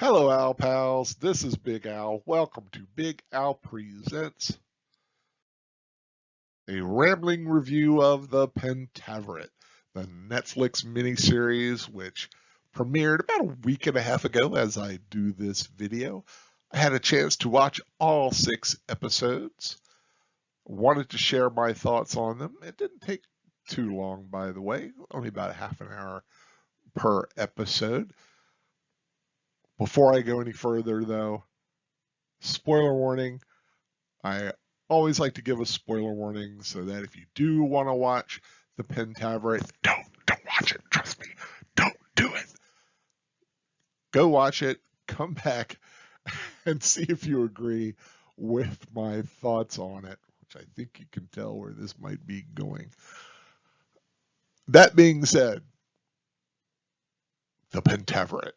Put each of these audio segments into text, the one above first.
Hello, Al pals. This is Big Al. Welcome to Big Al Presents, a rambling review of the Pentaverates, the Netflix miniseries which premiered about a week and a half ago as I do this video. I had a chance to watch all 6 episodes. Wanted to share my thoughts on them. It didn't take too long, by the way, only about half an hour per episode. Before I go any further, though, spoiler warning. I always like to give a spoiler warning so that if you do want to watch the Pentaverate, don't watch it. Trust me, don't do it. Go watch it, come back, and see if you agree with my thoughts on it, which I think you can tell where this might be going. That being said, the Pentaverate,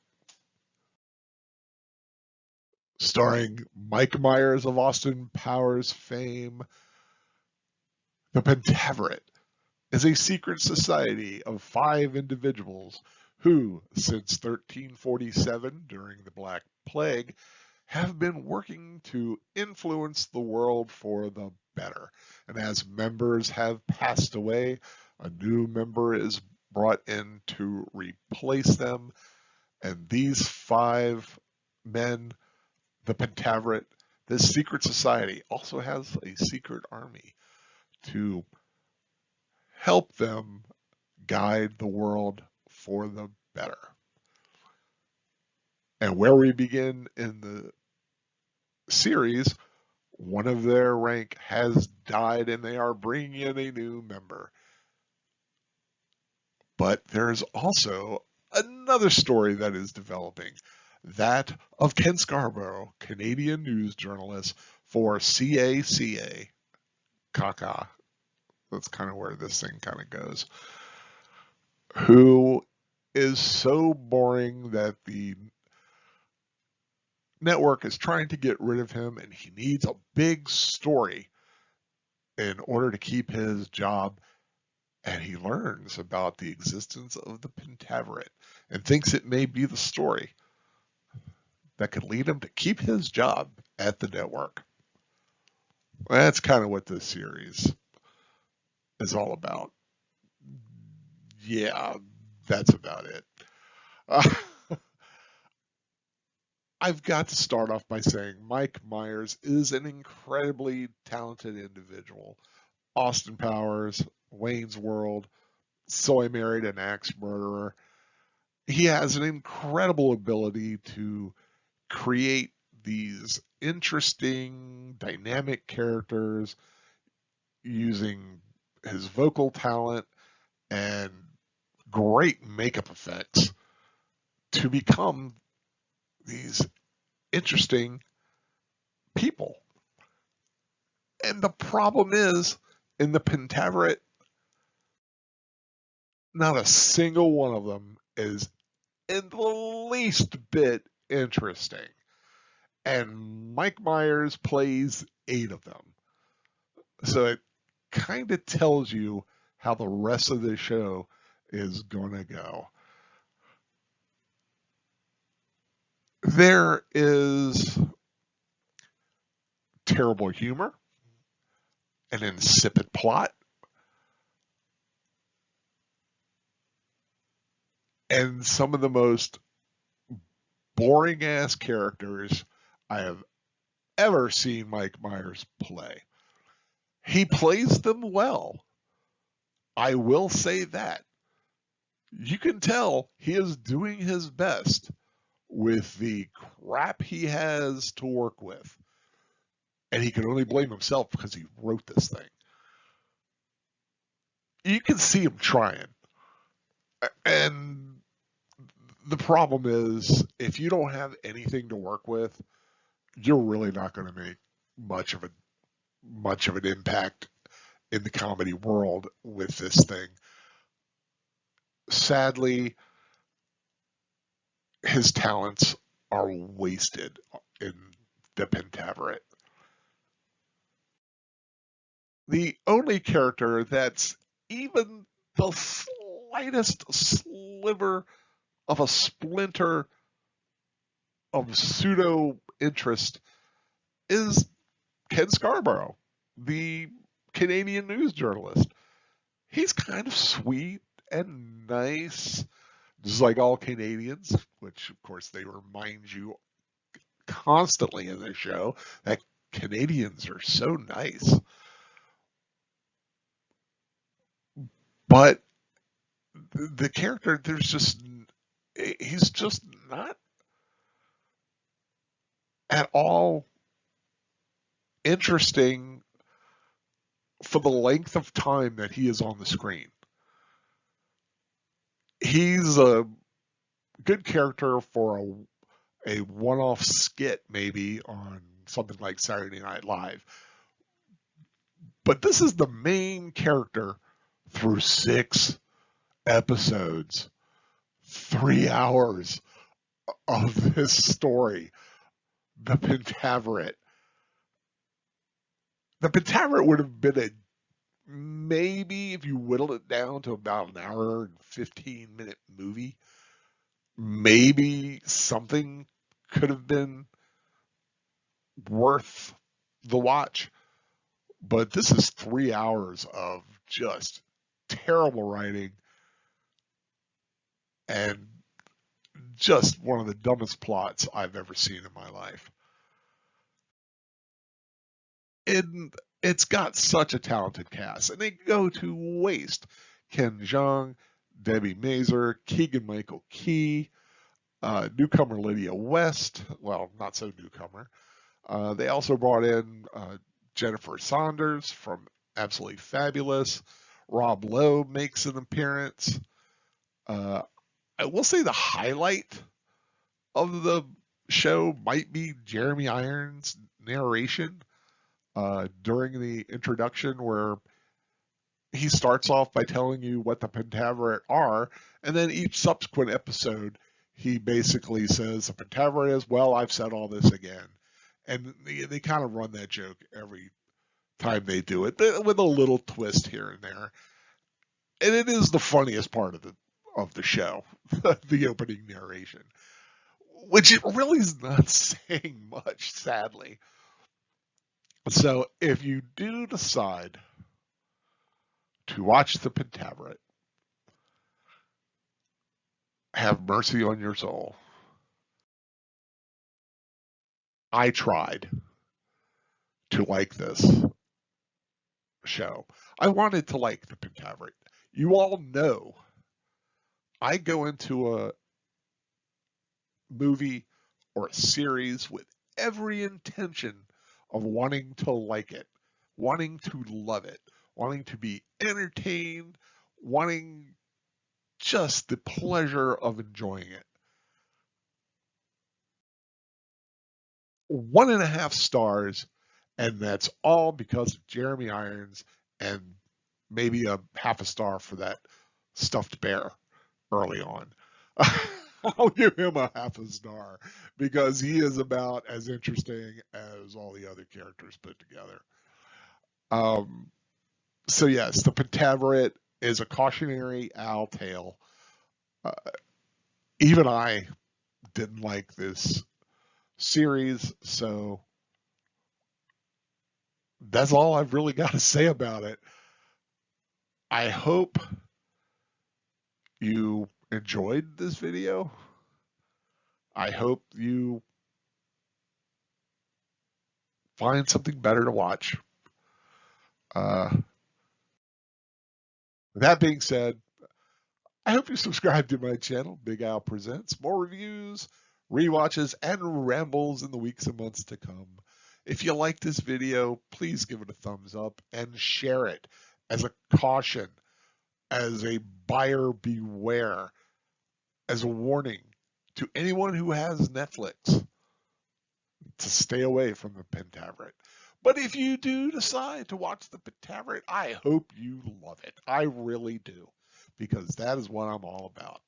starring Mike Myers of Austin Powers fame, the Pentaverate is a secret society of 5 individuals who, since 1347, during the Black Plague, have been working to influence the world for the better. And as members have passed away, a new member is brought in to replace them. And these 5 men, the Pentaverate, this secret society, also has a secret army to help them guide the world for the better. And where we begin in the series, one of their rank has died and they are bringing in a new member. But there's also another story that is developing, that of Ken Scarborough, Canadian news journalist for CACA. Kaka. That's kind of where this thing kind of goes. Who is so boring that the network is trying to get rid of him, and he needs a big story in order to keep his job. And he learns about the existence of the Pentaverate and thinks it may be the story that could lead him to keep his job at the network. That's kind of what this series is all about. Yeah, that's about it. Uh, I've got to start off by saying Mike Myers is an incredibly talented individual. Austin Powers, Wayne's World, So I Married an Axe Murderer. He has an incredible ability to create these interesting, dynamic characters using his vocal talent and great makeup effects to become these interesting people. And the problem is, in the Pentaverate, not a single one of them is in the least bit interesting. And Mike Myers plays 8 of them. So it kind of tells you how the rest of the show is going to go. There is terrible humor, an insipid plot, and some of the most boring ass characters I have ever seen Mike Myers play. He plays them well. I will say that. You can tell he is doing his best with the crap he has to work with. And he can only blame himself because he wrote this thing. You can see him trying. And the problem is, if you don't have anything to work with, you're really not going to make much of an impact in the comedy world with this thing. Sadly, his talents are wasted in the Pentaverate. The only character that's even the slightest sliver of a splinter of pseudo interest is Ken Scarborough, the Canadian news journalist. He's kind of sweet and nice, just like all Canadians, which of course they remind you constantly in their show that Canadians are so nice. But the character, he's just not at all interesting for the length of time that he is on the screen. He's a good character for a one-off skit maybe on something like Saturday Night Live. But this is the main character through 6 episodes, 3 hours of this story, the Pentaveret. The Pentaveret would have been a maybe, if you whittled it down to about an hour and 15-minute movie, maybe something could have been worth the watch. But this is 3 hours of just terrible writing and just one of the dumbest plots I've ever seen in my life. And it's got such a talented cast, and they go to waste. Ken Jeong, Debbie Mazur, Keegan-Michael Key, newcomer Lydia West. Well, not so newcomer. They also brought in Jennifer Saunders from Absolutely Fabulous. Rob Lowe makes an appearance. I will say the highlight of the show might be Jeremy Irons' narration during the introduction, where he starts off by telling you what the Pentaveret are, and then each subsequent episode he basically says the Pentaveret is, well, I've said all this again. And they kind of run that joke every time they do it, with a little twist here and there. And it is the funniest part of the show, the opening narration, which it really is not saying much, sadly. So if you do decide to watch the Pentaveret, have mercy on your soul. I tried to like this show. I wanted to like the Pentaveret. You all know I go into a movie or a series with every intention of wanting to like it, wanting to love it, wanting to be entertained, wanting just the pleasure of enjoying it. 1.5 stars, and that's all because of Jeremy Irons and maybe a half a star for that stuffed bear early on. I'll give him a half a star because he is about as interesting as all the other characters put together. Um, so yes, the Pentaveret is a cautionary owl tale. Uh, even I didn't like this series, so that's all I've really got to say about it. I hope you enjoyed this video. I hope you find something better to watch. Uh, that being said, I hope you subscribe to my channel, Big Al Presents. More reviews, rewatches, and rambles in the weeks and months to come. If you like this video, please give it a thumbs up and share it as a caution, as a buyer beware, as a warning to anyone who has Netflix to stay away from the Pentaveret. But if you do decide to watch the Pentaveret, I hope you love it. I really do, because that is what I'm all about.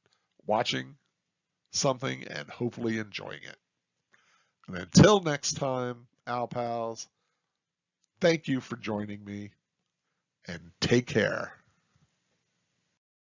Watching something and hopefully enjoying it. And until next time, Al Pals, thank you for joining me and take care.